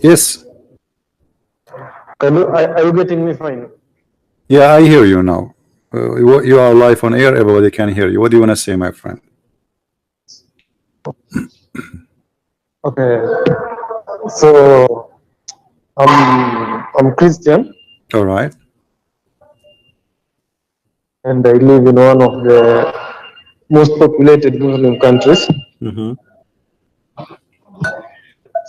Yes. Are you getting me fine? Yeah, I hear you now. You are live on air. Everybody can hear you. What do you want to say, my friend? Okay. So I'm Christian All right. and I live in one of the most populated Muslim countries. Mm-hmm.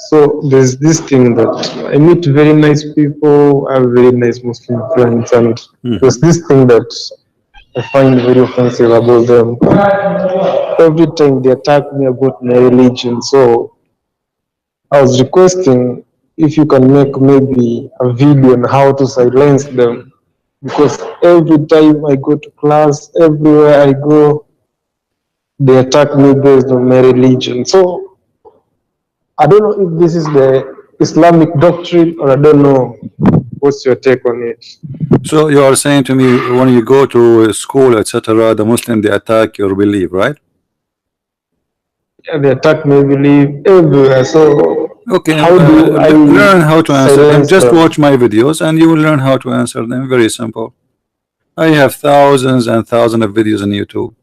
So there's this thing that I meet very nice people, I have very nice Muslim friends, and there's Mm-hmm. this thing that I find very offensive about them. Every time they attack me about my religion. So I was requesting if you can make maybe a video on how to silence them, because every time I go to class, everywhere I go, they attack me based on my religion. So I don't know if this is the Islamic doctrine, or I don't know. What's your take on it? So you are saying to me when you go to school, etc., the Muslim they attack your belief, right? Yeah, they attack my belief everywhere. So Okay. how do I Learn how to answer them. silence Just them? watch my videos, and you will learn how to answer them. Very simple. I have thousands and thousands of videos on YouTube.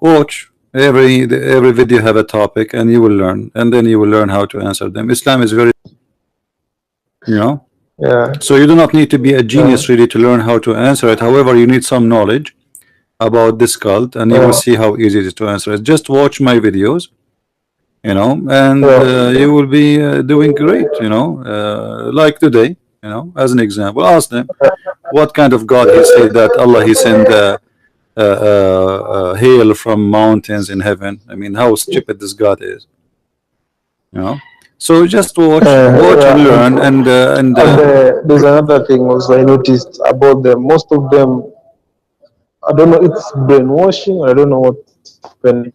Watch every video have a topic, and you will learn, and then you will learn how to answer them. Islam is very, you know. Yeah, So you do not need to be a yeah, genius really to learn how to answer it. However, you need some knowledge about this cult, and you will yeah, see how easy it is to answer it. Just watch my videos, and yeah, you will be doing great. Like today, as an example, ask them what kind of God he said that Allah he sent hail from mountains in heaven. I mean, how stupid this God is, you know. So just watch and yeah. learn, And there's another thing also I noticed about them. Most of them, I don't know, it's brainwashing, or I don't know what's happening.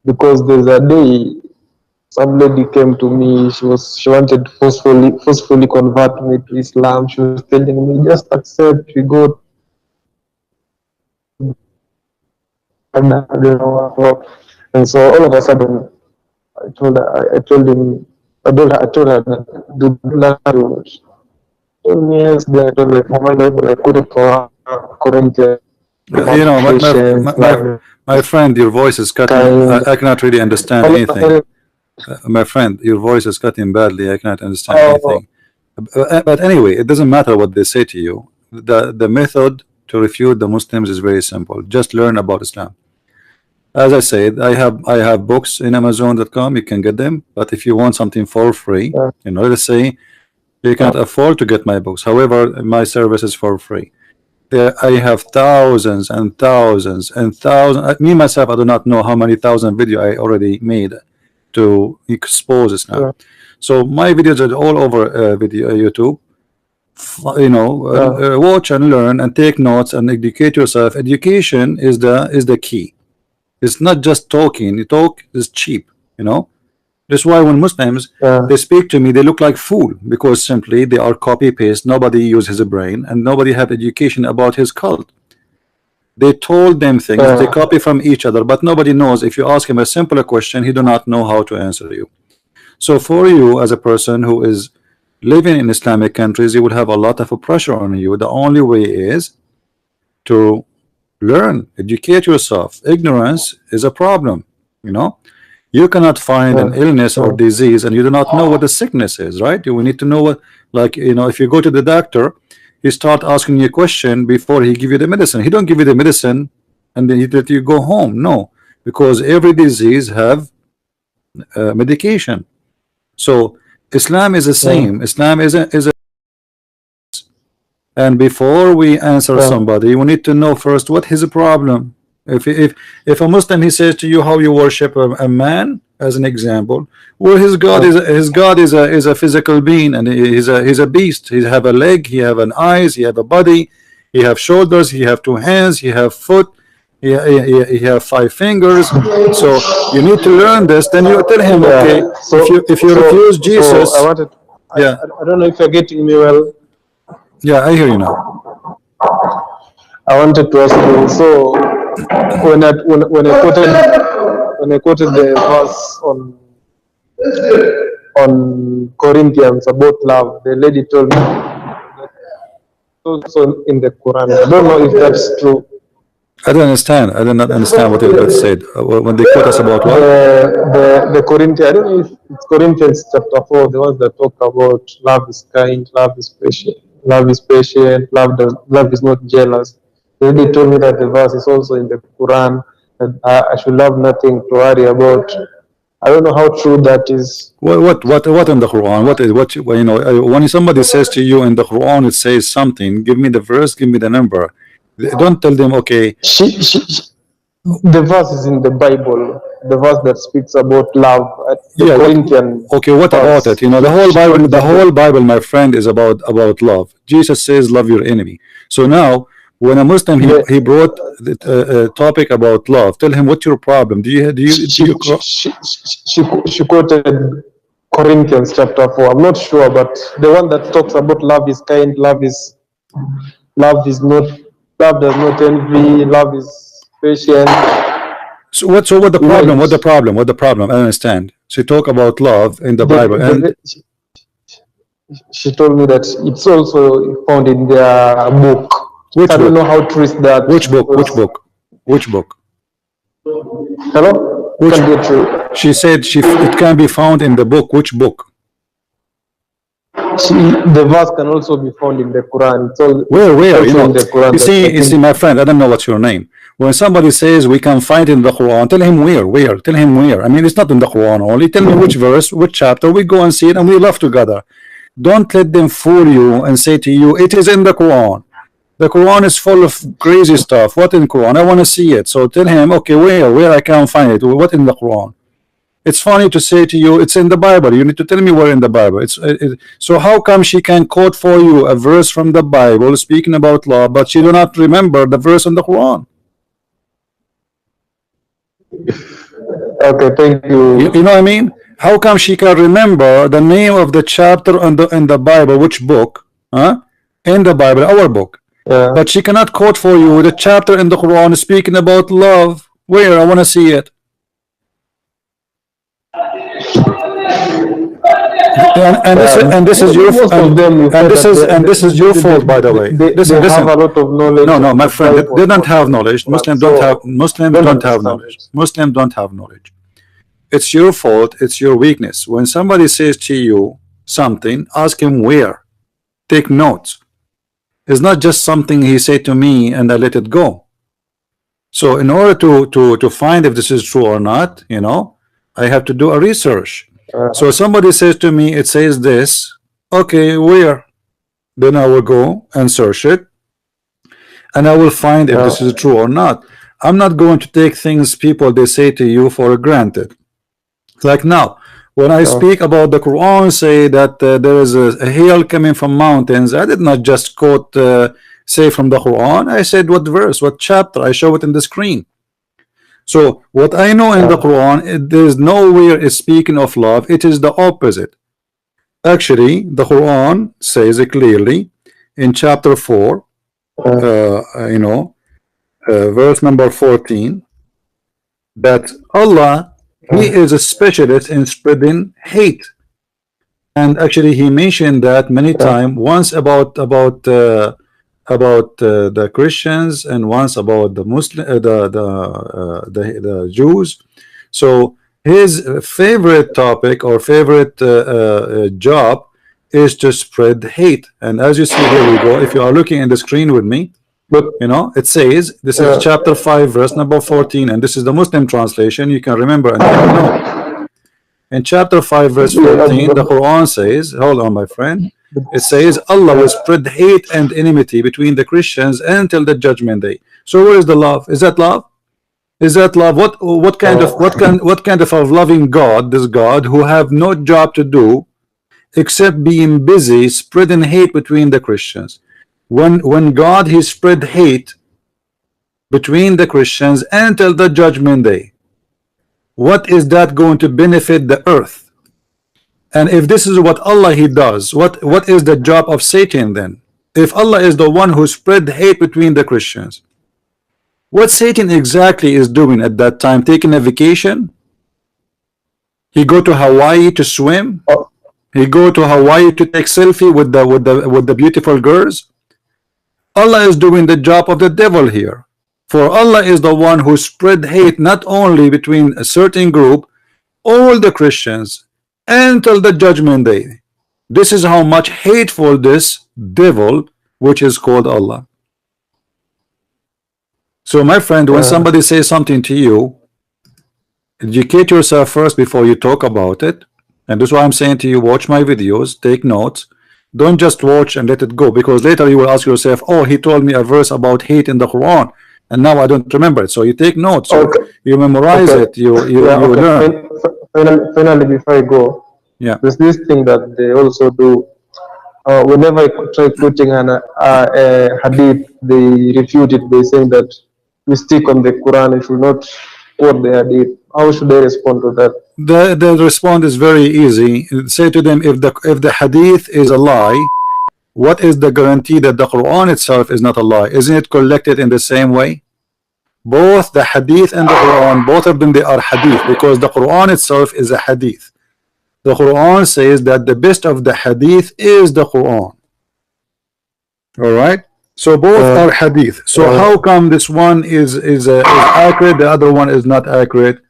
Because there's a day some lady came to me. She wanted to forcefully convert me to Islam. She was telling me, just accept, we go. And I don't know what. And so all of a sudden, I told him, I told her, do not do it. Told me yes. Then I told her, for my life, I put it for her, Corinthians, you know, patience, love, my friend, your voice is cutting. kind. I cannot really understand anything. My friend, your voice is cutting badly. I cannot understand Oh, anything. But anyway, it doesn't matter what they say to you. The method to refute the Muslims is very simple. Just learn about Islam. As I said, I have books in Amazon.com. You can get them. But if you want something for free, yeah, let's say you cannot afford to get my books. However, my service is for free. There, I have thousands and thousands and thousands. Me myself, I do not know how many thousand video I already made to expose Islam. yeah, So my videos are all over video YouTube. Watch and learn and take notes and educate yourself. Education is the key. It's not just talking. Talk is cheap. That's why when Muslims yeah, they speak to me, they look like fool because simply they are copy paste. Nobody uses a brain and nobody have education about his cult. They told them things, they yeah, copy from each other, but nobody knows. If you ask him a simpler question, he do not know how to answer you. So for you as a person who is living in Islamic countries, you will have a lot of pressure on you. The only way is to learn, educate yourself. Ignorance is a problem. You cannot find an yeah, illness or yeah, disease and you do not know what the sickness is, right? You need to know what, like, if you go to the doctor, he start asking you a question before he give you the medicine. He don't give you the medicine and then he let you go home. No, because every disease have medication. So Islam is the yeah, same. Islam is a and before we answer yeah, somebody, we need to know first what his problem. If a Muslim he says to you how you worship a man as an example, well his God is a physical being and he's a beast. He have a leg, he have an eyes, he have a body, he have shoulders, he have two hands, he have foot, he have five fingers. So you need to learn this. Then you tell him, okay, yeah. if you refuse So I Jesus, wanted, yeah, I don't know if you're getting me well. yeah, I hear you now. I wanted to ask you. So when I quoted the verse on Corinthians about love. The lady told me that also in the Quran. I don't know if that's true. I don't understand. I do not understand what it said when they quote us about what. The Corinthians. I don't know if it's Corinthians chapter 4. The ones that talk about love is kind, love is patient, love is not jealous. The lady told me that the verse is also in the Quran, that I should have nothing to worry about. I don't know how true that is. What in the Quran? You know, when somebody says to you in the Quran it says something, give me the verse, give me the number. Don't tell them okay. The verse is in the Bible. The verse that speaks about love. Yeah. Corinthian. Okay. What about it? You know, the whole Bible. The whole Bible, my friend, is about love. Jesus says, "Love your enemy." So now, when a Muslim he brought the topic about love, tell him what's your problem. She quoted Corinthians chapter 4. I'm not sure, but the one that talks about love is kind, love does not envy, love is patient. So what the problem? What the problem? I don't understand. She talk about love in the Bible, and she told me that it's also found in their book. Which I don't book? know how true is that. Which book? Which book? Hello? Which? Can get true. She said it can be found in the book. Which book? The verse can also be found in the Quran. So where you know, in the Quran, you see, my friend, I don't know what's your name. When somebody says we can find it in the Quran, tell him where. Tell him where. I mean, it's not in the Quran only. Tell me which verse, which chapter. We go and see it, and we laugh together. Don't let them fool you and say to you it is in the Quran. The Quran is full of crazy stuff. What in Quran? I want to see it. So tell him, okay, where I can find it. What in the Quran? It's funny to say to you it's in the Bible. You need to tell me where in the Bible. So how come she can quote for you a verse from the Bible speaking about law, but she do not remember the verse in the Quran? Okay, thank you. You know what I mean? How come she can remember the name of the chapter in the Bible, which book? In the Bible, our book. Yeah. But she cannot quote for you the chapter in the Quran speaking about love. Where? I want to see it. And this is your fault, by the way. They have a lot of knowledge. No, my friend, they don't have knowledge. Muslims don't have knowledge. Muslims don't have knowledge. It's your fault. It's your weakness. When somebody says to you something, ask him where. Take notes. It's not just something he said to me and I let it go. So in order to find if this is true or not, you know, I have to do a research. So somebody says to me, it says this. Okay, where? Then I will go and search it, and I will find if this is true or not. I'm not going to take things people they say to you for granted. Like now, when I speak about the Quran, say that there is a hail coming from mountains. I did not just quote say from the Quran. I said what verse, what chapter. I show it in the screen. So what I know in the Quran, there is nowhere is speaking of love. It is the opposite. Actually, the Quran says it clearly in chapter 4, verse number 14, that Allah, He is a specialist in spreading hate. And actually, He mentioned that many times. Once about the Christians, and once about the Muslim, the Jews. So his favorite topic or favorite job is to spread hate. And as you see, here we go. If you are looking in the screen with me, you know, it says this is chapter 5, verse number 14, and this is the Muslim translation. You can remember and you can know. In chapter 5, verse 14, the Quran says, hold on, my friend. It says Allah will spread hate and enmity between the Christians until the judgment day. So where is the love? Is that love? Is that love? What kind of a loving God, this God who have no job to do except being busy spreading hate between the Christians? When God He spread hate between the Christians until the judgment day, what is that going to benefit the earth? And if this is what Allah He does, what is the job of Satan then? If Allah is the one who spread hate between the Christians, what Satan exactly is doing at that time? Taking a vacation? He go to Hawaii to swim. Oh, He go to Hawaii to take selfie with the beautiful girls. Allah is doing the job of the devil here. For Allah is the one who spread hate not only between a certain group, all the Christians, until the judgment day. This is how much hateful this devil, which is called Allah. So my friend, when somebody says something to you, educate yourself first before you talk about it. And that's why I'm saying to you, watch my videos, take notes. Don't just watch and let it go, because later you will ask yourself, oh, he told me a verse about hate in the Quran, and now I don't remember it. So you take notes, you memorize it, you learn. Finally, before I go, there's this thing that they also do. Whenever I try quoting a hadith, they refute it by saying that we stick on the Quran and should not quote the hadith. How should I respond to that? The response is very easy. Say to them, if the hadith is a lie, what is the guarantee that the Quran itself is not a lie? Isn't it collected in the same way? Both the hadith and the Quran, both of them, they are hadith, because the Quran itself is a hadith. The Quran says that the best of the hadith is the Quran. All right, so both are hadith. So how come this one is accurate, the other one is not accurate?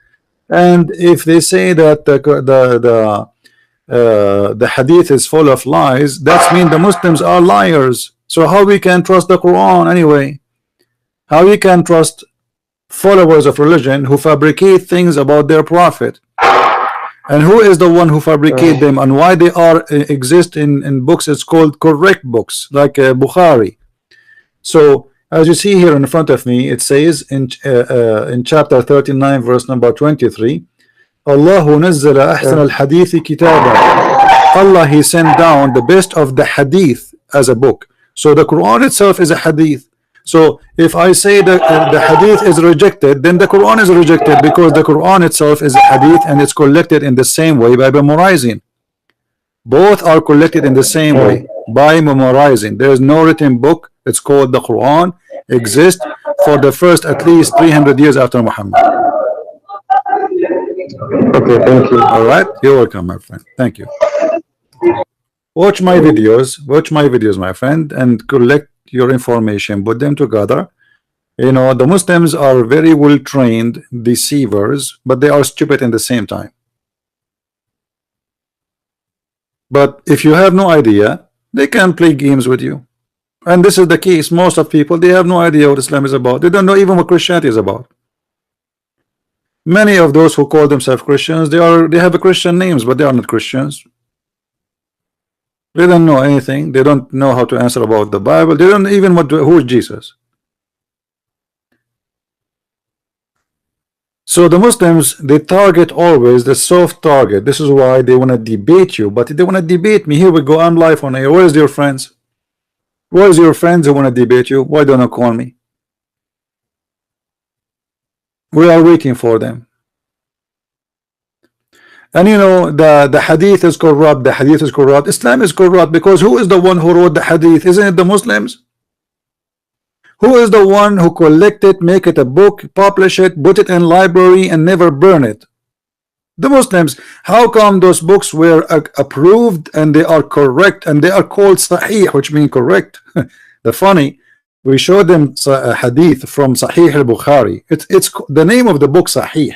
And if they say that the hadith is full of lies, that means the Muslims are liars. So how we can trust the Quran anyway? How we can trust followers of religion who fabricate things about their prophet? And who is the one who fabricate them, and why they are exist in books? It's called correct books, like Bukhari. So as you see here in front of me, it says in chapter 39, verse number 23, Allahu nazzala ahsan al-hadith kitaba. Allah, he sent down the best of the hadith as a book. So the Quran itself is a hadith. So if I say that the hadith is rejected, then the Quran is rejected, because the Quran itself is a hadith and it's collected in the same way by memorizing. Both are collected in the same way by memorizing. There is no written book. It's called the Quran. Exists for the first at least 300 years after Muhammad. Okay, thank you. All right, you're welcome, my friend. Thank you. Watch my videos, my friend, and collect your information, put them together. You know, the Muslims are very well trained deceivers, but they are stupid in the same time. But if you have no idea, they can play games with you. And this is the case. Most of people, they have no idea what Islam is about. They don't know even what Christianity is about. Many of those who call themselves Christians, they have a Christian names, but they are not Christians. They don't know anything. They don't know how to answer about the Bible. They don't even know who is Jesus. So the Muslims, they target always the soft target. This is why they want to debate you. But they want to debate me. Here we go. I'm live on air. Where's your friends? Where's your friends who want to debate you? Why don't you call me? We are waiting for them. And you know, the hadith is corrupt. The hadith is corrupt. Islam is corrupt, because who is the one who wrote the hadith? Isn't it the Muslims? Who is the one who collect it, make it a book, publish it, put it in library, and never burn it? The Muslims. How come those books were approved and they are correct and they are called Sahih, which means correct? The funny, we showed them a hadith from Sahih al-Bukhari. It's the name of the book Sahih,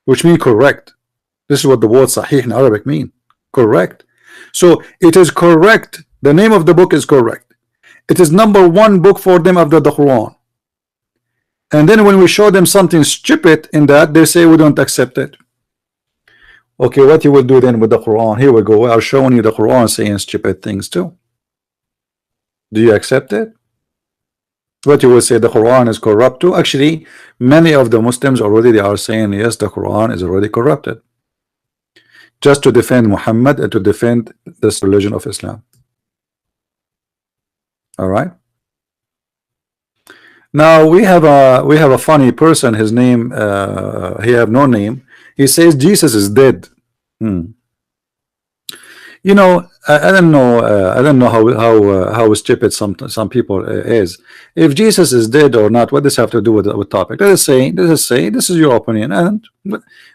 which means correct. This is what the word Sahih in Arabic mean. Correct. So it is correct. The name of the book is correct. It is #1 book for them after the Quran. And then when we show them something stupid in that, they say we don't accept it. Okay, what you will do then with the Quran? Here we go. We are showing you the Quran saying stupid things too. Do you accept it? What you will say, the Quran is corrupt too? Actually, many of the Muslims already, they are saying yes, the Quran is already corrupted, just to defend Muhammad and to defend this religion of Islam. All right. Now we have a funny person. His name, he have no name. He says Jesus is dead. You know, I don't know. I don't know how stupid some people is. If Jesus is dead or not, what does have to do with topic? Let us say this is your opinion. And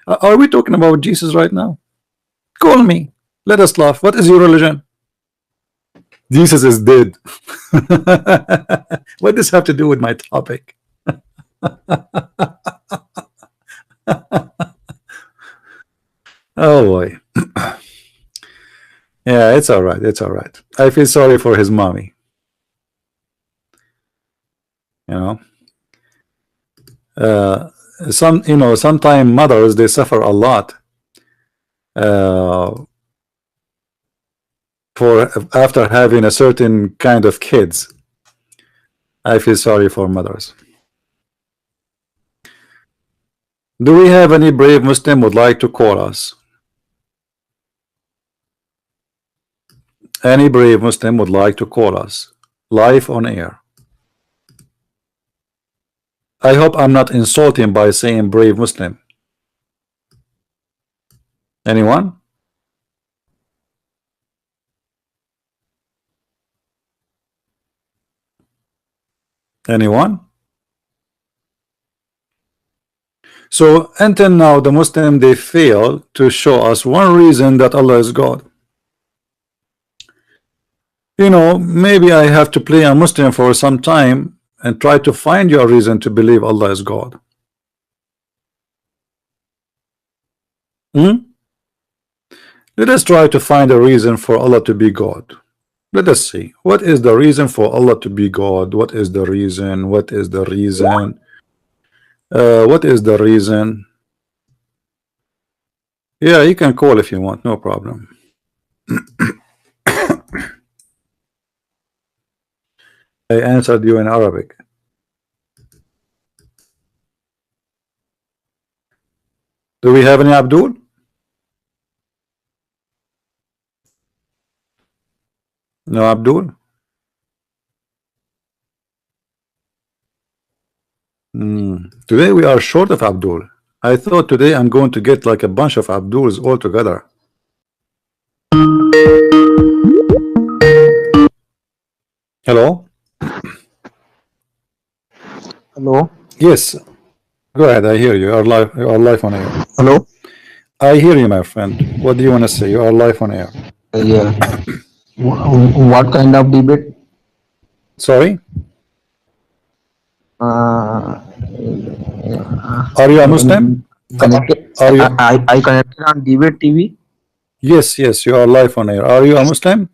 are we talking about Jesus right now? Call me. Let us laugh. What is your religion? Jesus is dead. What does have to do with my topic? Oh boy. Yeah, it's all right. It's all right. I feel sorry for his mommy. You know, sometimes mothers they suffer a lot for after having a certain kind of kids. I feel sorry for mothers. Do we have any brave Muslim would like to call us? Any brave Muslim would like to call us live on air? I hope I'm not insulting by saying brave Muslim. Anyone? Anyone? So until now the Muslim they fail to show us one reason that Allah is God. You know, maybe I have to play a Muslim for some time and try to find your reason to believe Allah is God. Let us try to find a reason for Allah to be God. Let us see. What is the reason for Allah to be God? What is the reason? What is the reason? What is the reason? Yeah, you can call if you want, no problem. I answered you in Arabic. Do we have any Abdul? No Abdul? Today we are short of Abdul. I thought today I'm going to get like a bunch of Abduls all together. Hello? Hello. Yes. Go ahead, I hear you. You are live on air. Hello. I hear you, my friend. What do you want to say? You are live on air. Yeah. What kind of debate? Sorry? Uh, Are you a Muslim? Connected. Are you? I connected on debate TV. Yes, yes, you are live on air. Are you a Muslim?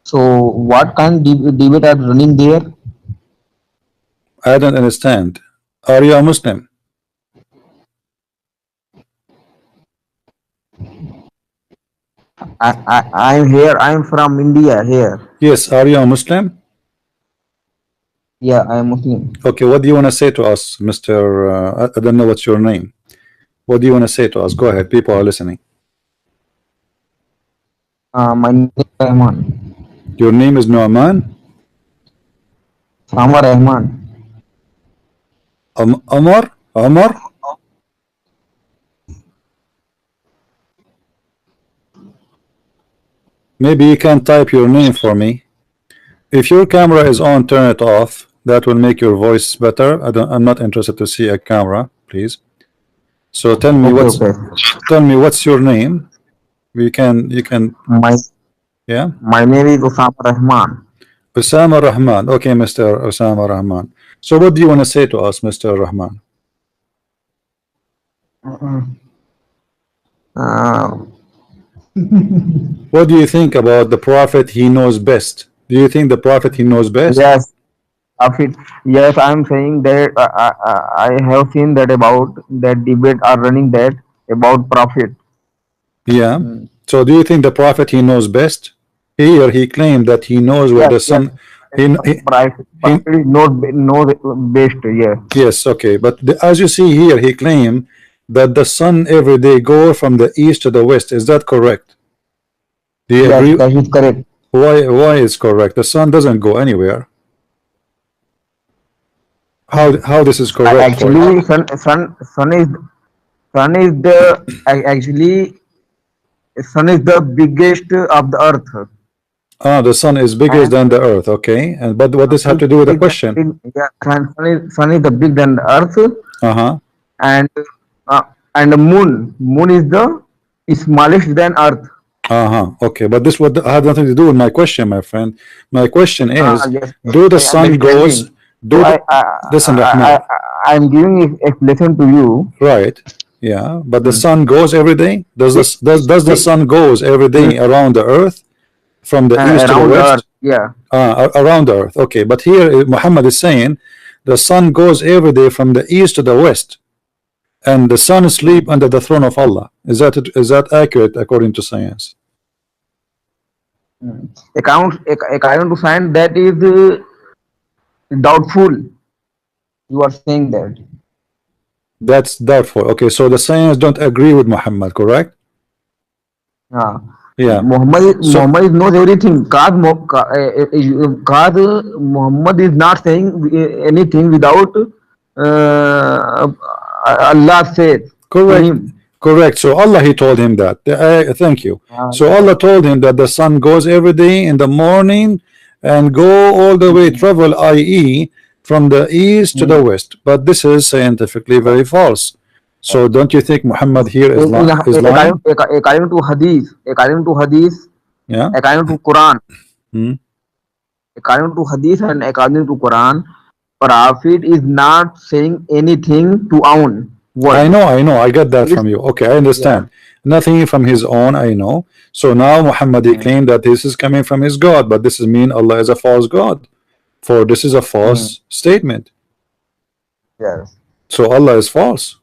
So what kind of debate are running there? I don't understand. Are you a Muslim? I'm here. I'm from India here. Yes, are you a Muslim? Yeah, I'm Muslim. Okay, what do you want to say to us, Mr. I don't know what's your name. What do you want to say to us? Go ahead, people are listening. My name is Rahman. Your name is Nu'man? Samar Rahman. Omar? Omar? Maybe you can type your name for me. If your camera is on, turn it off. That will make your voice better. I'm not interested to see a camera, please. So tell me tell me what's your name. You can yeah. My name is Osama Rahman. Osama Rahman. Okay, Mr. Osama Rahman. So what do you want to say to us, Mr. Rahman? What do you think about the Prophet? He knows best. Do you think the Prophet he knows best? Yes, Afid. Yes, I'm saying that I have seen that about that debate are running that about prophet. Yeah. So do you think the Prophet he knows best? Here he claimed that he knows where the sun. Prophet is not best. Yes. Yes. Okay. But as you see here, he claimed that the sun every day go from the east to the west. Is that correct? Do you agree? That is correct. Why is correct? The sun doesn't go anywhere. How this is correct? Actually, sun is the actually sun is the biggest of the earth, Ah, the sun is bigger and than the earth. Okay, and but what sun does have is to do with the big, question? big yeah, sun is the big than the earth, Uh-huh. and uh, and the moon is the smallest than earth. Uh-huh. Okay, but this what had nothing to do with my question, my friend. My question is, Yes, do the I sun goes, understanding. So do the, listen, Rahman, I'm giving explanation to you. right? Yeah, but the Hmm. sun goes every day. Does See, this does the see, sun goes every hmm, day around the earth from the east to the around the earth. west? Yeah. Around the earth. Okay, but here Muhammad is saying the sun goes every day from the east to the west, and the sun sleep under the throne of Allah. Is that accurate according to science? Hmm. According to science, that is doubtful. You are saying that. That's doubtful. Okay, so the science don't agree with Muhammad, correct? Uh, Yeah. So Muhammad knows everything. God, Muhammad is not saying anything without Allah says to correct, him. correct. So Allah he told him that. Thank you. So Yeah. Allah told him that the sun goes every day in the morning and go all the way Mm, travel, i.e., from the east to the mm. west. But this is scientifically very false. So don't you think Muhammad here is lying? According to hadith, Yeah. according to Quran, Hmm. according to hadith and according to Quran, Prophet is not saying anything to own word. I know, I get that He is, from you. Okay, I yeah. understand. Nothing from his own, I know. So now Muhammad he Mm, claimed that this is coming from his God, but this is mean Allah is a false God. For this is a mm, false statement. yes. So Allah is false.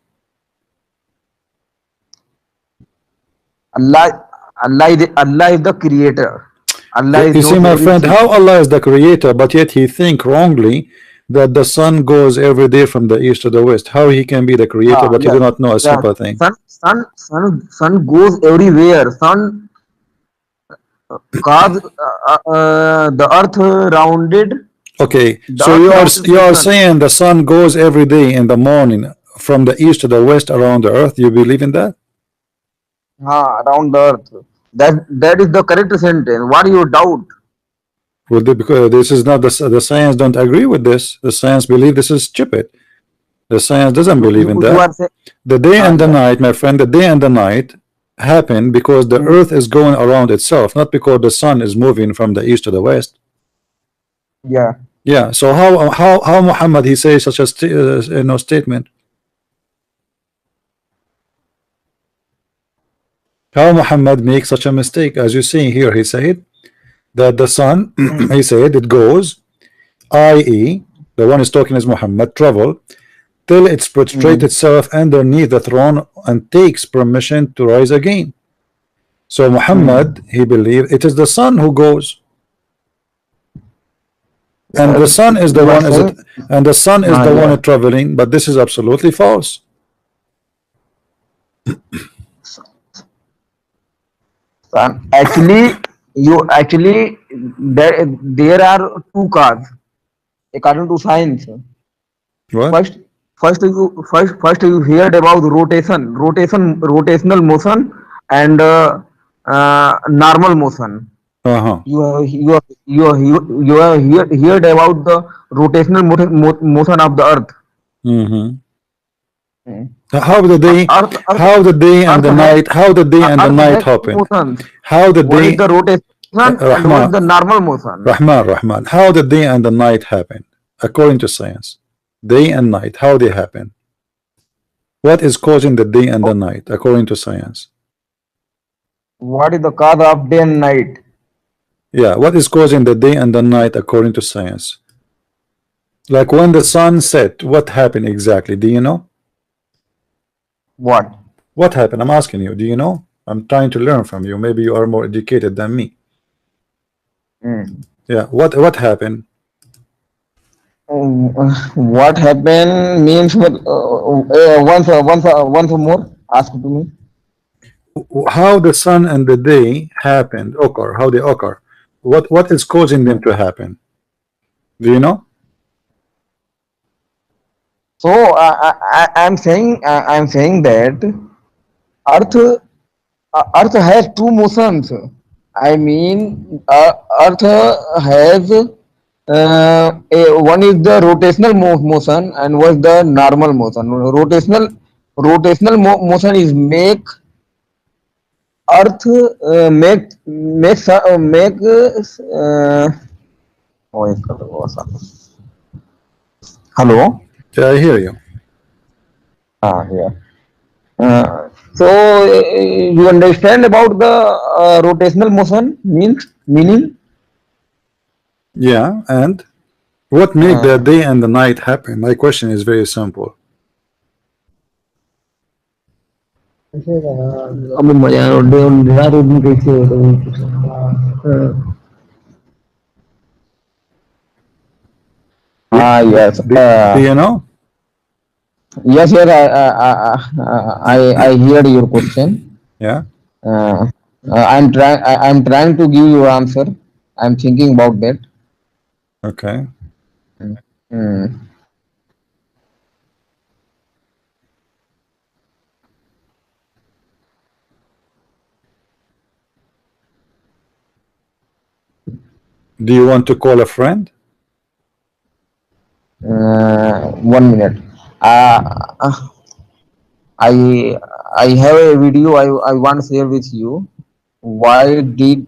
Allah, Allah is the creator. Allah is You see, knows my friend, everything. how Allah is the creator, but yet he think wrongly that the sun goes every day from the east to the west. How he can be the creator, but he Yeah, do not know a yeah. simple thing. Sun goes everywhere. Sun, cause the earth rounded, Okay, the so earth rounded you the are sun. saying the sun goes every day in the morning from the east to the west around the earth. You believe in that? Around the earth. That is the correct sentence. What you doubt? Well, because this is not the science don't agree with this. The science believe this is stupid. The science doesn't believe in You that. are saying, The day and the yeah. night, my friend, the day and the night happen because the Mm, earth is going around itself, not because the sun is moving from the east to the west. yeah. Yeah, so how Muhammad he says such a statement? How Muhammad makes such a mistake? As you see here, he said that the sun, Mm, he said it goes, i.e., the one is talking is Muhammad, travel till it prostrates mm, itself underneath the throne and takes permission to rise again. So mm. Muhammad, he believed it is the sun who goes, and the Yes, sun is the you are one is it, saying, and the sun is the yeah. one traveling. But this is absolutely false. Actually, there are two cars according to science. What? First, first you heard about rotational motion, and normal motion. Uh-huh. You have heard about the rotational motion of the earth. Mm-hmm. Hmm. How the day and Earth the has night, how the day and the earth night has two happen? motions. How the One day, is the rotation and one is Rahman, the normal motion. Rahman, how the day and the night happen according to science? Day and night, how they happen? What is causing the day and the night according to science? What is the cause of day and night? Yeah, what is causing the day and the night according to science? Like when the sun set, what happened exactly? Do you know? What? What happened? I'm asking you. Do you know? I'm trying to learn from you. Maybe you are more educated than me. Mm. Yeah. What happened? What happened means once more ask to me. How the sun and the day happened, occur? How they occur? What is causing them Mm. to happen? Do you know? So I'm saying that Earth Earth has two motions. I mean, Earth has one is the rotational motion and was the normal motion. Rotational motion is make Earth make oh, hello. Yeah, I hear you. Yeah. So you understand about the rotational motion meaning? Yeah, and what make the day and the night happen? My question is very simple. अब मजा रात में कैसे होता है वो पूछा। Yes. Do you know? Yes, yes. I heard your question. Yeah. I'm trying to give you answer. I'm thinking about that. Okay. Mm. Do you want to call a friend? 1 minute. I have a video I want to share with you. Why day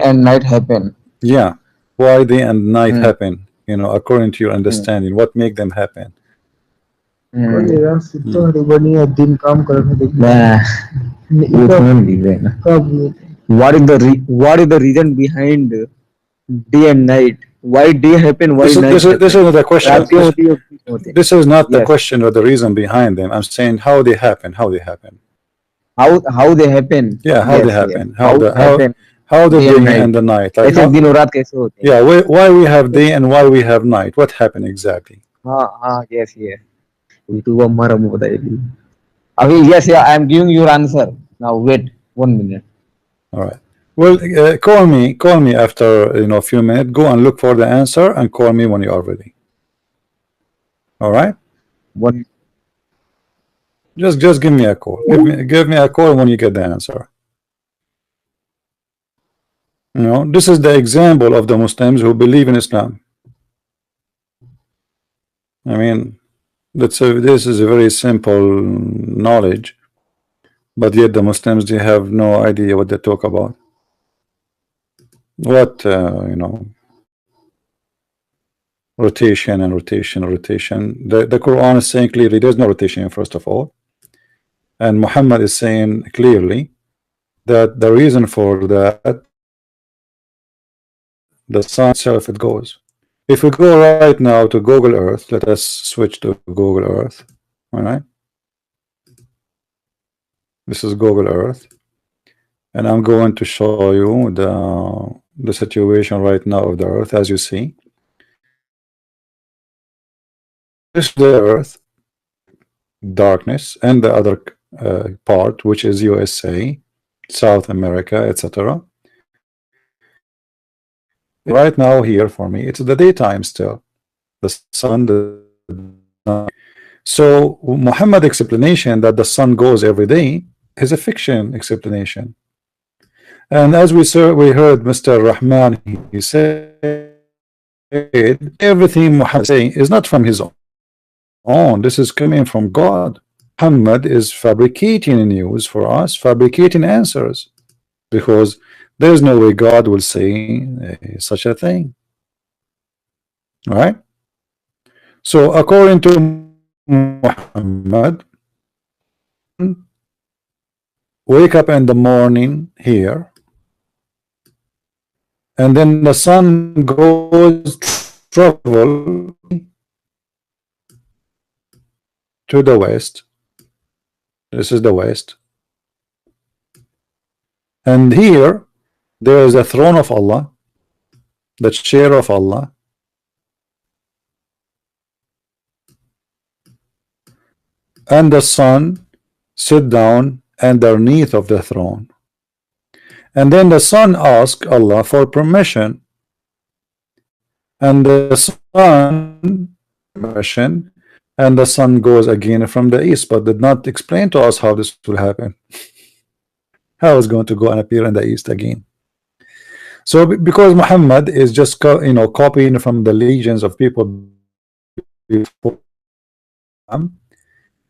and night happen? Yeah. Why day and night happen? You know, according to your understanding, what make them happen? What is the reason behind day and night? Why day happen? Why night happen? This is not the question. रातें होती है और दिन होते हैं. This is not the Yes. question or the reason behind them. I'm saying how they happen. How they happen. How they happen? Yeah, how Yes, they yes. happen. How the happen? how the Day and day night. and the night. Like ऐसे how, दिन और रात कैसे होते हैं? yeah, why we have day and why we have night? What happened exactly? हाँ, yes, yes. itu हमारा मुंह बताइए. अभी yes, yeah, I am giving your answer. Now wait 1 minute. All right. Well, call me after a few minutes. Go and look for the answer and call me when you are ready. All right. One. Just give me a call. Give me a call when you get the answer. You know, this is the example of the Muslims who believe in Islam. I mean, this is a very simple knowledge, but yet the Muslims, they have no idea what they talk about. What rotation and rotation. The Quran is saying clearly there's no rotation, first of all, and Muhammad is saying clearly that the reason for that, the sun itself, it goes. If we go right now to Google Earth, let us switch to Google Earth. All right, this is Google Earth, and I'm going to show you the situation right now of the Earth. As you see, this is the Earth, darkness, and the other part, which is USA, South America, etc. Right now here for me, it's the daytime still. The sun, so Muhammad explanation that the sun goes every day is a fiction explanation. And as we heard Mr. Rahman, he said everything Muhammad is saying is not from his own. This is coming from God. Muhammad is fabricating news for us, fabricating answers, because there's no way God will say such a thing. All right. So according to Muhammad, wake up in the morning here, and then the sun goes travel to the west. This is the west, and here there is a throne of Allah, the chair of Allah, and the sun sit down underneath of the throne. And then the sun asks Allah for permission, and the sun permission, and the sun goes again from the east, but did not explain to us how this will happen. How is going to go and appear in the east again? So because Muhammad is just copying from the legions of people before him,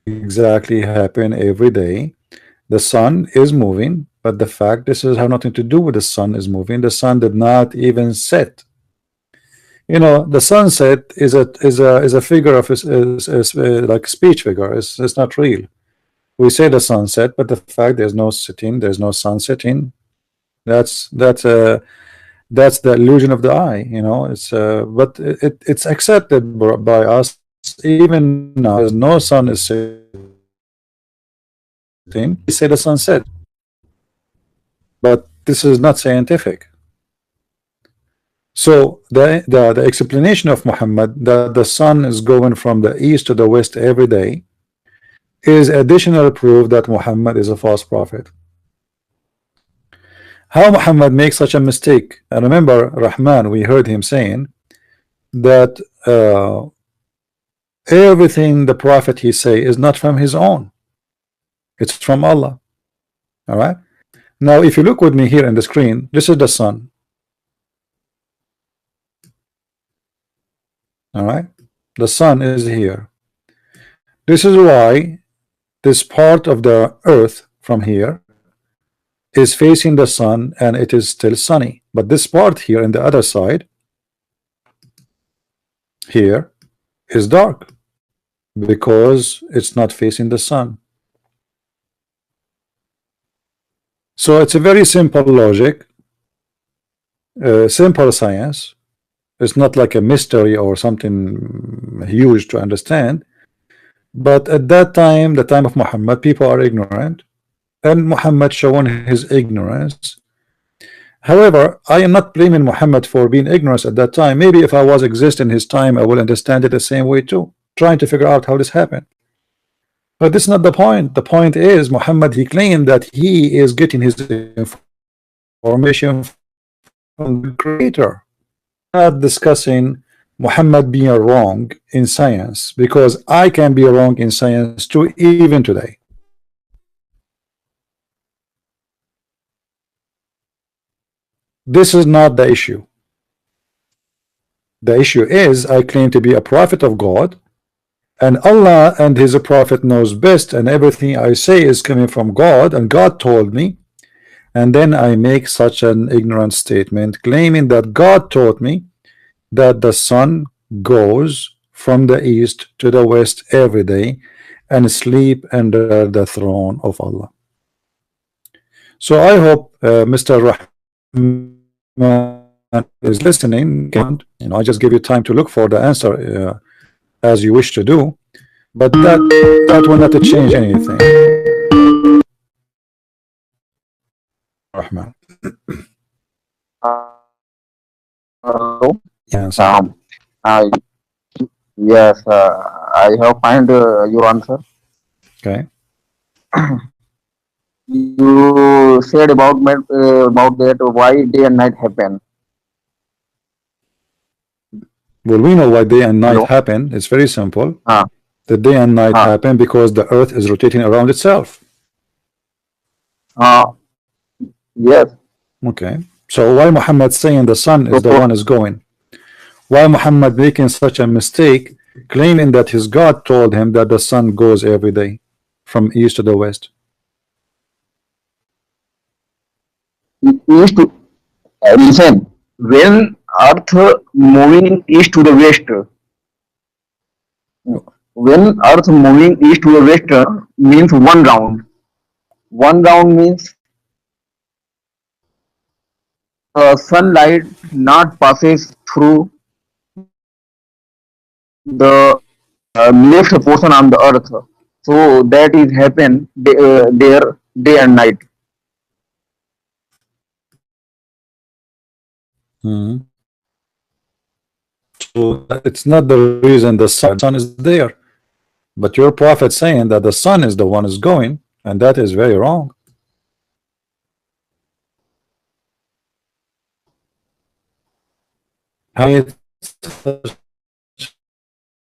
exactly happen every day. The sun is moving, but the fact this is have nothing to do with the sun is moving. The sun did not even set. The sunset is a figure of like speech figure. It's not real. We say the sunset, but the fact there's no sitting, there's no sun setting. That's the illusion of the eye. It's but it's accepted by us even now. There's no sun is setting. We say the sunset, but this is not scientific. So the explanation of Muhammad that the sun is going from the east to the west every day is additional proof that Muhammad is a false prophet. How Muhammad makes such a mistake? And remember, Rahman, we heard him saying that everything the prophet he say is not from his own, it's from Allah. All right, now if you look with me here in the screen, this is the sun. All right, the sun is here. This is why this part of the earth from here is facing the sun and it is still sunny, but this part here in the other side here is dark because it's not facing the sun. So it's a very simple logic, simple science. It's not like a mystery or something huge to understand. But at that time, the time of Muhammad, people are ignorant, and Muhammad shown his ignorance. However, I am not blaming Muhammad for being ignorant at that time. Maybe if I was exist in his time, I will understand it the same way too, trying to figure out how this happened. But this is not the point. The point is Muhammad, he claimed that he is getting his information from the Creator. Not discussing Muhammad being wrong in science, because I can be wrong in science too, even today. This is not the issue. The issue is I claim to be a prophet of God, and Allah and his prophet knows best, and everything I say is coming from God, and God told me, and then I make such an ignorant statement claiming that God taught me that the sun goes from the east to the west every day and sleep under the throne of Allah. So I hope Mr. Rahman is listening. I just give you time to look for the answer as you wish to do, but that will not change anything. Rahman. Yes. Yes, I have find your answer. Okay. You said about that why day and night happen. Well, we know why day and night Hello? happen. It's very simple. Ah. The day and night happen because the earth is rotating around itself. Yes. Okay. So why Muhammad saying the sun is the one is going? Why Muhammad making such a mistake, claiming that his God told him that the sun goes every day from east to the west? East to listen. When Earth moving east to the west, when Earth moving east to the west means one round. One round means sunlight not passes through the left portion on the earth, so that is happen there day and night. So it's not the reason the sun is there, but your prophet saying that the sun is the one is going, and that is very wrong. How it's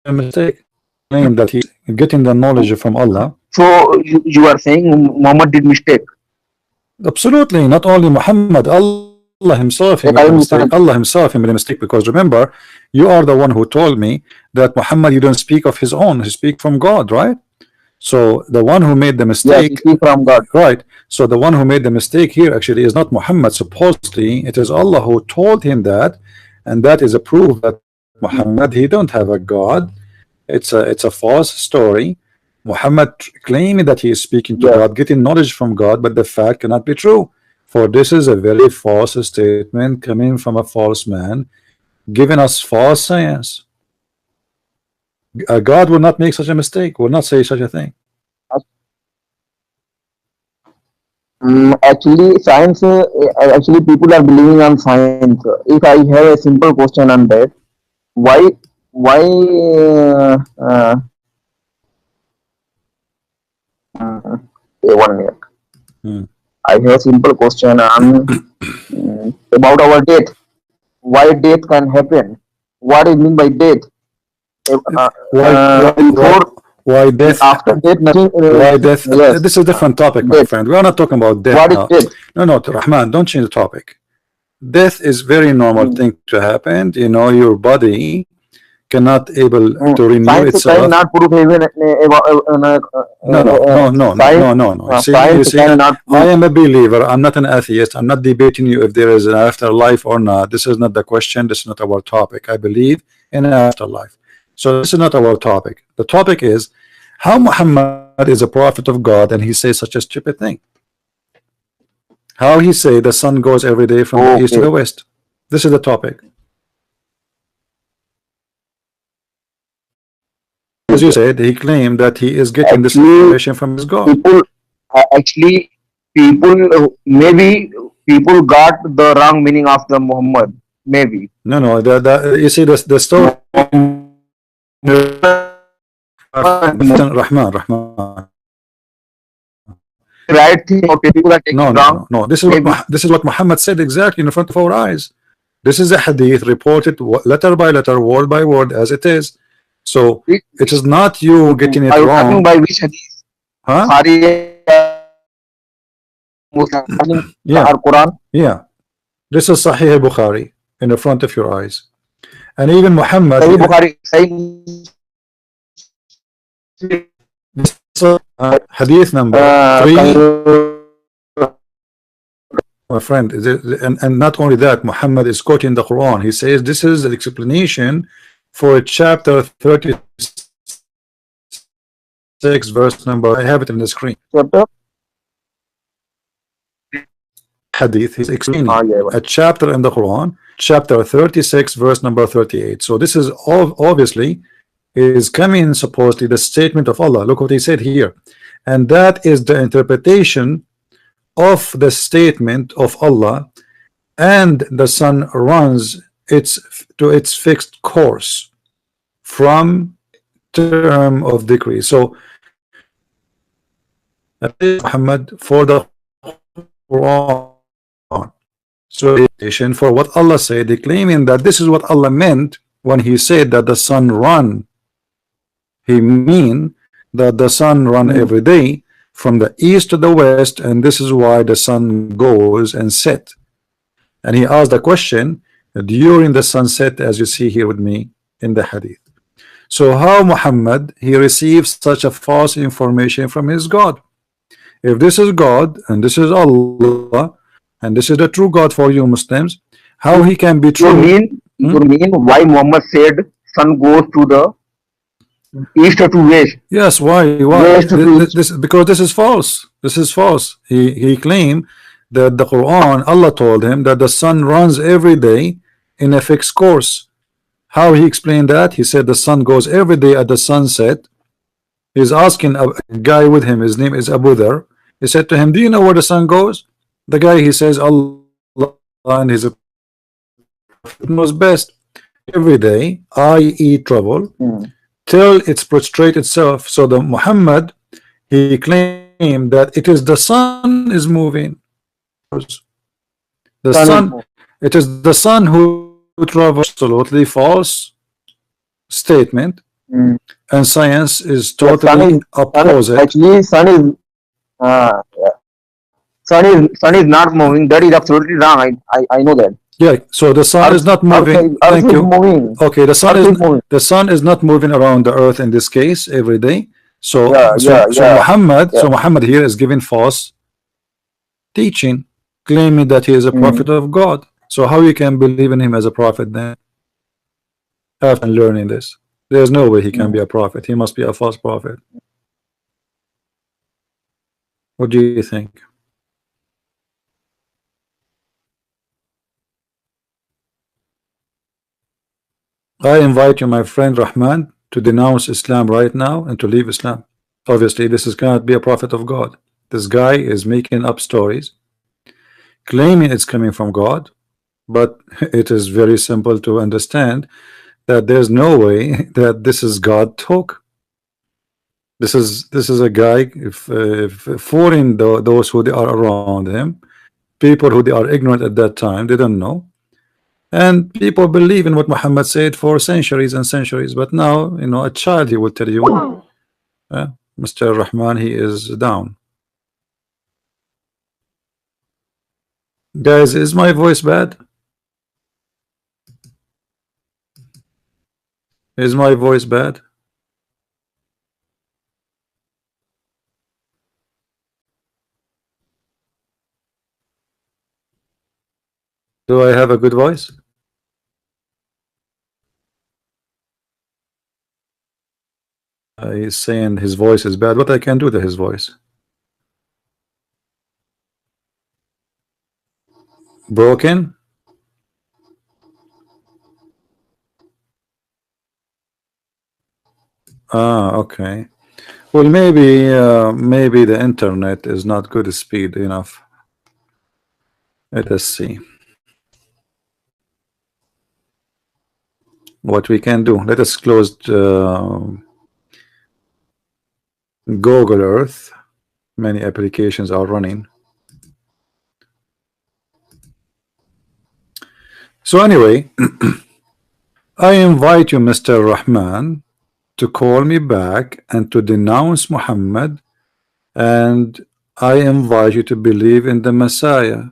a mistake claim that he getting the knowledge from Allah. So you are saying Muhammad did mistake? Absolutely, not only Muhammad, Allah himself he made a mistake. Allah himself he made a mistake, because remember, you are the one who told me that Muhammad, you don't speak of his own, he speak from God, right? So the one who made the Yes, mistake, he speak from God. right? So the one who made the mistake here actually is not Muhammad. Supposedly, it is Allah who told him that, and that is a proof that Muhammad he don't have a God. It's a false story. Muhammad claiming that he is speaking to Yes. God, getting knowledge from God, but the fact cannot be true. For this is a very false statement coming from a false man, giving us false science. God will not make such a mistake, will not say such a thing. Actually, science. Actually, people are believing on science. If I have a simple question on that, why, why? Okay, 1 minute. Hmm. I have a simple question on about our death. Why death can happen? What is mean by death? Before, Why death? after death, nothing. Why death? Yes. This is a different topic, my Death. friend. We are not talking about death What is now. death? No, Rahman, don't change the topic. Death is very normal thing to happen. You know, your body cannot able to renew Science itself. cannot prove even. No. You see, Cannot I am a believer. I'm not an atheist. I'm not debating you if there is an afterlife or not. This is not the question. This is not our topic. I believe in an afterlife. So this is not our topic. The topic is how Muhammad is a prophet of God and he says such a stupid thing. How he say the sun goes every day from the east to the west. This is the topic. As you said, he claimed that he is getting this information from his God. People maybe people got the wrong meaning of the Muhammad. Maybe. No. You see the story. Rahman. Right thing. Okay, people are taking wrong. No. This is what Muhammad said exactly in front of our eyes. This is a hadith reported letter by letter, word by word, as it is. So it is not you getting it wrong. Talking by which hadith? Huh? Yeah. Quran. Yeah. This is Sahih Bukhari in the front of your eyes. And even Muhammad. Sahih Bukhari. Hadith number 3. My friend, and not only that, Muhammad is quoting the Quran. He says this is the explanation for chapter 36, verse number. I have it in the screen. Hadith. He's explaining a chapter in the Quran, chapter 36, verse number 38. So this is obviously is coming supposedly the statement of Allah. Look what he said here, and that is the interpretation of the statement of Allah, and the sun runs to its fixed course from term of decree. So Muhammad for the Quran. So for what Allah said, they claiming that this is what Allah meant when he said that the sun run. He mean that the sun run every day from the east to the west, and this is why the sun goes and set. And he asked the question during the sunset, as you see here with me in the hadith. So how Muhammad he receives such a false information from his God? If this is God and this is Allah and this is the true God for you Muslims, how he can be true? You mean why Muhammad said sun goes to the east or to west? Yes, why? Because this is false. This is false. He claimed that the Quran, Allah told him that the sun runs every day in a fixed course. How he explained that? He said the sun goes every day at the sunset. He's asking a guy with him, his name is Abdools. He said to him, do you know where the sun goes? The guy, he says, Allah and his knows best. Every day I eat trouble till it's prostrate itself. So the Muhammad he claimed that it is the sun is moving. The sun, it is the sun who travels. Absolutely false statement, and science is totally opposite. Actually, sun is sun is not moving. That is absolutely wrong. I know that. Yeah, so the sun is not moving. Earth Thank is you. moving. Okay, Earth is moving. the sun is not moving around the earth in this case every day. So Yeah, yeah, yeah, So yeah. Muhammad here is giving false teaching, claiming that he is a prophet Mm. of God. So how you can believe in him as a prophet then after learning this? There's no way he can be a prophet. He must be a false prophet. What do you think? I invite you, my friend Rahman, to denounce Islam right now and to leave Islam. Obviously, this is cannot be a prophet of God. This guy is making up stories, claiming it's coming from God, but it is very simple to understand that there's no way that this is God talk. This is a guy if fooling those who they are around him, people who they are ignorant at that time, they don't know, and people believe in what Muhammad said for centuries and centuries. But now, you know, a child, he will tell you, Mr. Rahman, he is down. Guys, is my voice bad? Is my voice bad? Do I have a good voice? He's saying his voice is bad. What I can do to his voice? Broken? Ah, okay. Well, maybe the internet is not good speed enough. Let us see what we can do. Let us close Google Earth. Many applications are running. So anyway, I invite you, Mr. Rahman, to call me back and to denounce Muhammad, and I invite you to believe in the Messiah.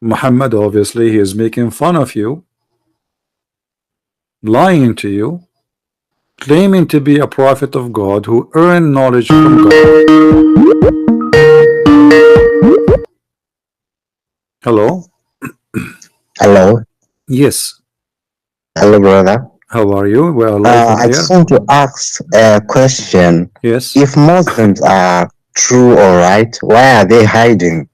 Muhammad, obviously, he is making fun of you, lying to you, claiming to be a prophet of God who earned knowledge from God. Hello? Hello. Yes. Hello, brother. How are you? We are live on I air. just want to ask a question. Yes. If Muslims are true or right, why are they hiding?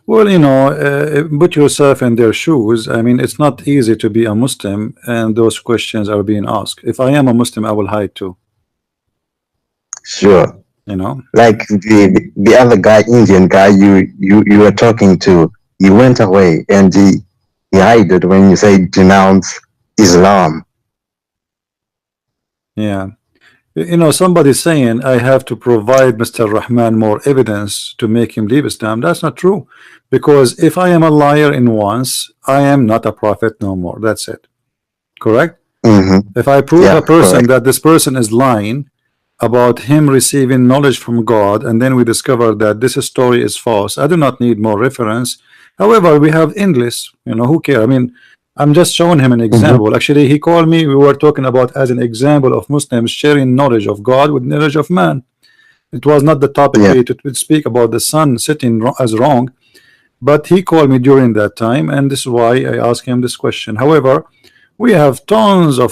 Well, you know, put yourself in their shoes. I mean, it's not easy to be a Muslim and those questions are being asked. If I am a Muslim, I will hide too. Sure. You know? Like the other guy, Indian guy you were talking to, he went away and he hid when you say denounce Islam. Yeah. You know, somebody saying I have to provide Mr. Rahman more evidence to make him leave Islam. That's not true. Because if I am a liar in once, I am not a prophet no more. That's it. Correct? If I prove a person correct. that this person is lying about him receiving knowledge from God, and then we discover that this story is false, I do not need more reference. However, we have English, you know, who care? I mean, I'm just showing him an example. Actually, he called me, we were talking about as an example of Muslims sharing knowledge of God with knowledge of man. It was not the topic Yeah. to speak about the sun sitting as wrong, but he called me during that time, and this is why I asked him this question. However, we have tons of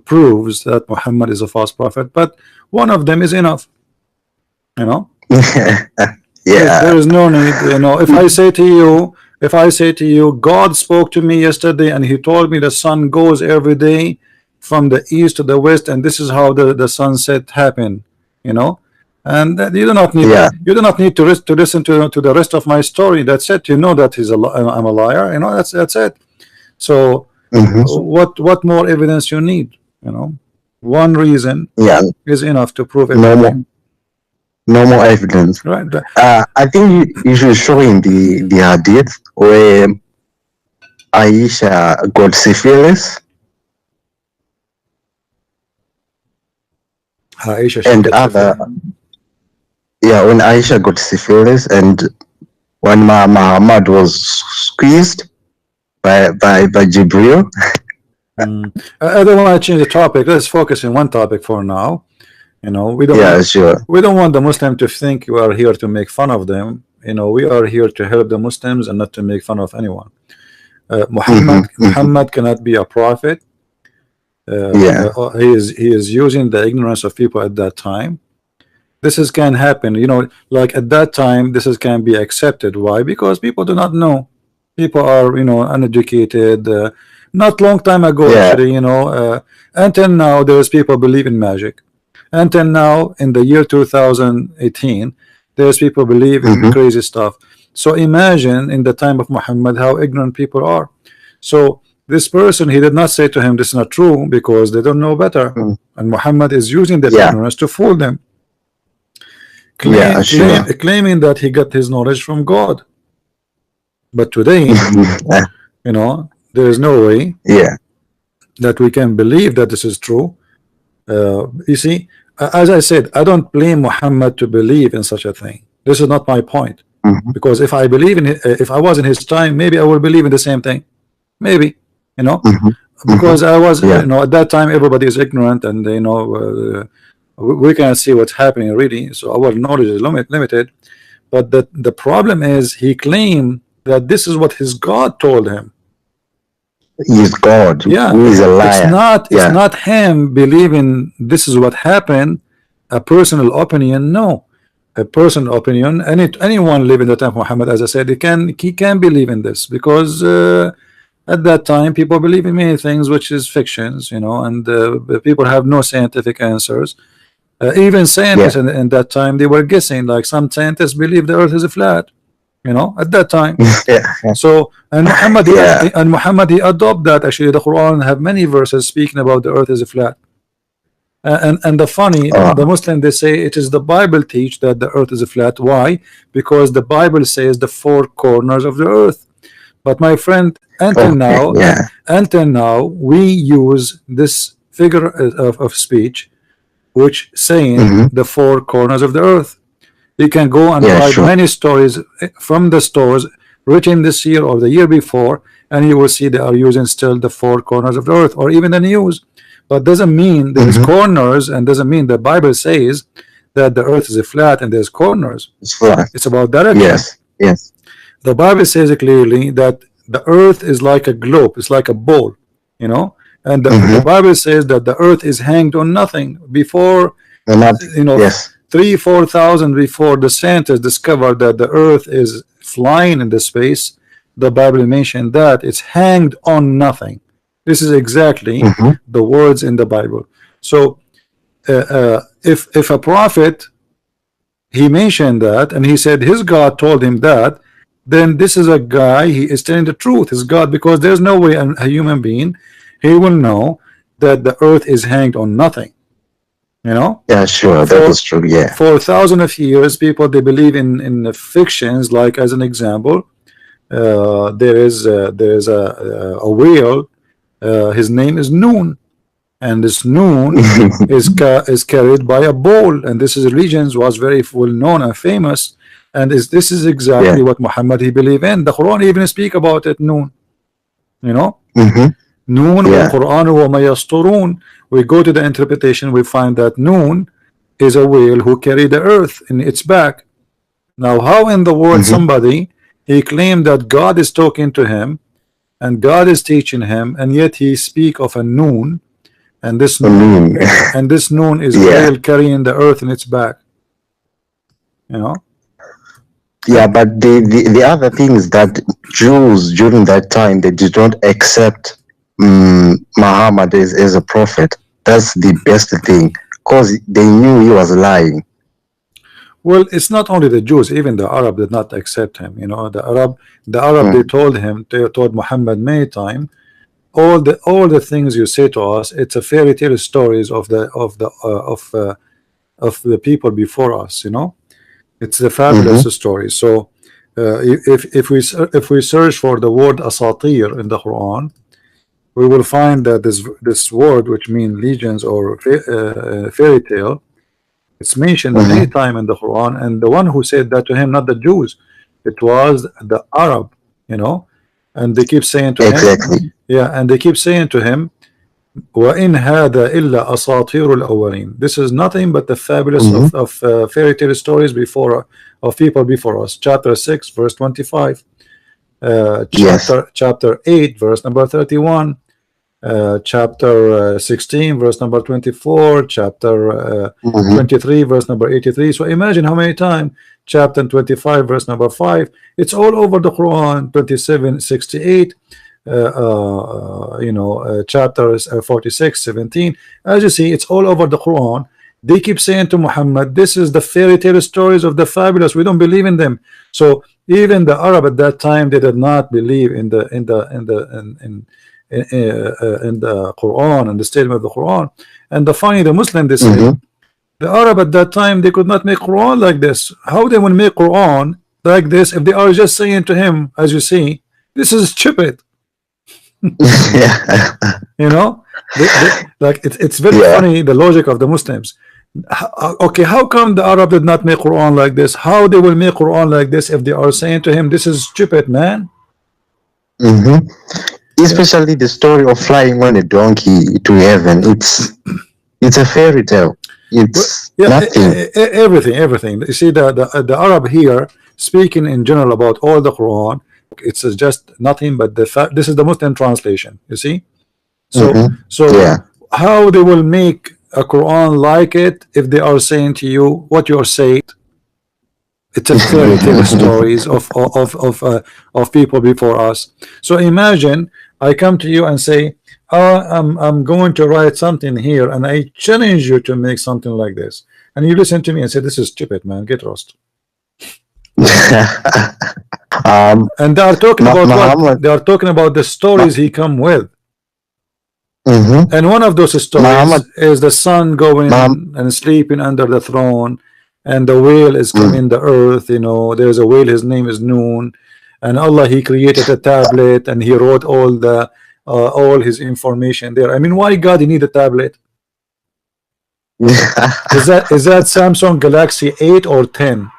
proofs that Muhammad is a false prophet, but one of them is enough. You know, Yeah. there is no need. You know, if I say to you, God spoke to me yesterday, and He told me the sun goes every day from the east to the west, and this is how the sunset happened. You know, and that you do not need Yeah. you do not need to listen to the rest of my story. That's it. You know that I'm a liar. You know, that's it. So what more evidence you need? You know, one reason Yeah. is enough to prove No more. everything. No more evidence. Right? I think you should show in the hadith where Aisha got syphilis Aisha, she and got other. syphilis. yeah, when Aisha got syphilis and when Muhammad was squeezed by Jibril. I don't want to change the topic. Let's focus on one topic for now. You know, Yeah, sure. we don't want the Muslim to think we are here to make fun of them. You know, we are here to help the Muslims and not to make fun of anyone. Muhammad cannot be a prophet. Yeah. He is using the ignorance of people at that time. This is can happen, you know, like at that time this is can be accepted. Why? Because people do not know. People are, you know, uneducated. Not long time ago, Yeah. actually, you know, until now there's people believe in magic. Until now, in the year 2018, there's people believe in crazy stuff. So imagine in the time of Muhammad how ignorant people are. So this person, he did not say to him this is not true because they don't know better. And Muhammad is using that Yeah. ignorance to fool them. Yeah, sure. Claiming that he got his knowledge from God. But today, you know, there is no way Yeah. that we can believe that this is true. You see, as I said, I don't blame Muhammad to believe in such a thing. This is not my point. Because if I believe in it, if I was in his time, maybe I would believe in the same thing. Maybe, you know, because I was, Yeah. you know, at that time everybody is ignorant, and you know, we can't see what's happening really. So our knowledge is limited. But the problem is he claimed that this is what his God told him. He's God. Yeah, Who is a liar. it's not him believing this is what happened, a personal opinion. No, a personal opinion. Anyone living the time of Muhammad, as I said, he can believe in this because at that time people believe in many things which is fictions, you know, and people have no scientific answers. Even scientists in that time, they were guessing. Like some scientists believe the earth is flat, you know, at that time. Yeah. So and Muhammad Yeah. and Muhammad he adopted that. Actually, the Quran have many verses speaking about the earth is flat. And the funny, the Muslim, they say it is the Bible teach that the earth is flat. Why? Because the Bible says the four corners of the earth. But my friend, until now, we use this figure of speech, which saying the four corners of the earth. You can go and buy many stories from the stores written this year or the year before, and you will see they are using still the four corners of the earth, or even the news. But doesn't mean there's corners, and doesn't mean the Bible says that the earth is flat and there's corners. It's flat. It's about direction. Yes. Yes. The Bible says clearly that the earth is like a globe, it's like a ball, you know, and the Bible says that the earth is hanged on nothing. Before, you know, 3,000-4,000 before the scientists discovered that the earth is flying in the space, the Bible mentioned that it's hanged on nothing. This is exactly the words in the Bible. So if a prophet, he mentioned that and he said his God told him that, then this is a guy, he is telling the truth, his God, because there's no way a human being, he will know that the earth is hanged on nothing. You know? Yeah, sure, that is true. Yeah. For thousands of years, people, they believe in fictions. Like as an example, there is a whale. His name is Noon, and this Noon is carried by a bull, and this is religions was very well known and famous. And this is exactly what Muhammad he believed in. The Quran even speak about it. Noon, you know. Noon wal Quran wa ma yasturun. We go to the interpretation, we find that Noon is a whale who carried the earth in its back. Now, how in the world somebody he claimed that God is talking to him and God is teaching him, and yet he speak of a Noon, and this Noon and this Noon is whale carrying the earth in its back. You know. Yeah, but the other thing is that Jews during that time, they did not accept Muhammad as a prophet. That's the best thing, because they knew he was lying. Well, it's not only the Jews, even the Arab did not accept him. You know, the Arab they told Muhammad many times, all the things you say to us, it's a fairy tale stories of the people before us. You know, it's a fabulous story. So if we search for the word asatir in the Quran, we will find that this word, which means legends or fairy tale, It's mentioned many times in the Quran, and the one who said that to him, not the Jews, it was the Arab, you know, and they keep saying to him, Exactly. yeah, and they keep saying to him, وَإِنْ هَذَا إِلَّا أَسَاطِيرُ الْأَوَّلِينَ. This is nothing but the fabulous of fairy tale stories before of people before us. Chapter 6, verse 25. Yes. Chapter 8, verse number 31. Chapter 16, verse number 24. Chapter 23, verse number 83. So imagine how many times. Chapter 25, verse number 5. It's all over the Quran. 27, 68. You know, chapters 46, 17. As you see, it's all over the Quran. They keep saying to Muhammad, this is the fairy tale stories of the fabulous. We don't believe in them. So even the Arab at that time, they did not believe in the Quran and the statement of the Quran. And the Muslim, they say, the Arab at that time, they could not make Quran like this. How they will make Quran like this if they are just saying to him, as you see, this is stupid. You know, like it's very funny, the logic of the Muslims. Okay, how come the Arab did not make Quran like this? How they will make Quran like this if they are saying to him, this is stupid, man? Especially the story of flying on a donkey to heaven. It's a fairy tale. It's nothing. Everything. You see, the Arab here speaking in general about all the Quran. It's just nothing but the fact. This is the Muslim translation. You see, so how they will make a Quran like it if they are saying to you what you are saying? It's a fairy tale stories of people before us. So imagine I come to you and say, I'm going to write something here, and I challenge you to make something like this, and you listen to me and say, this is stupid, man, get lost. And they are talking about what? They are talking about the stories he come with. And one of those stories is the sun going and sleeping under the throne, and the whale is coming the earth. You know, there's a whale, his name is Noon, and Allah, he created a tablet and he wrote all his information there. I mean, why God he need a tablet? Is that Samsung Galaxy 8 or 10?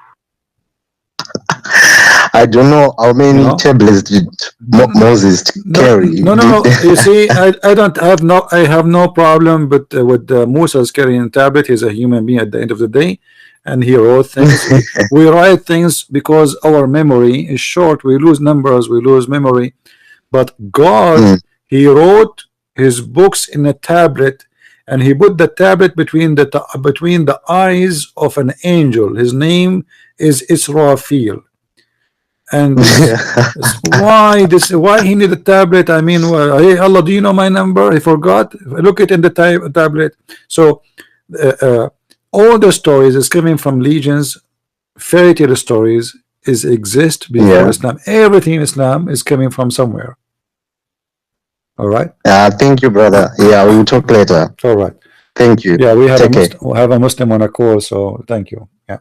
I don't know how many tablets did Moses carry. No. You see, I have no problem with Moses carrying a tablet. He's a human being at the end of the day, and he wrote things. We write things because our memory is short. We lose numbers, we lose memory. But God, he wrote his books in a tablet, and he put the tablet between the eyes of an angel. His name is Israfil. And why he need a tablet? I mean, hey Allah, do you know my number? He forgot. Look it in the tablet. So all the stories is coming from legions. Fairy tale stories exist before Islam. Everything in Islam is coming from somewhere. All right. Thank you, brother. Yeah, we will talk later. All right. Thank you. Yeah, we have a Muslim on a call, so thank you. Yeah.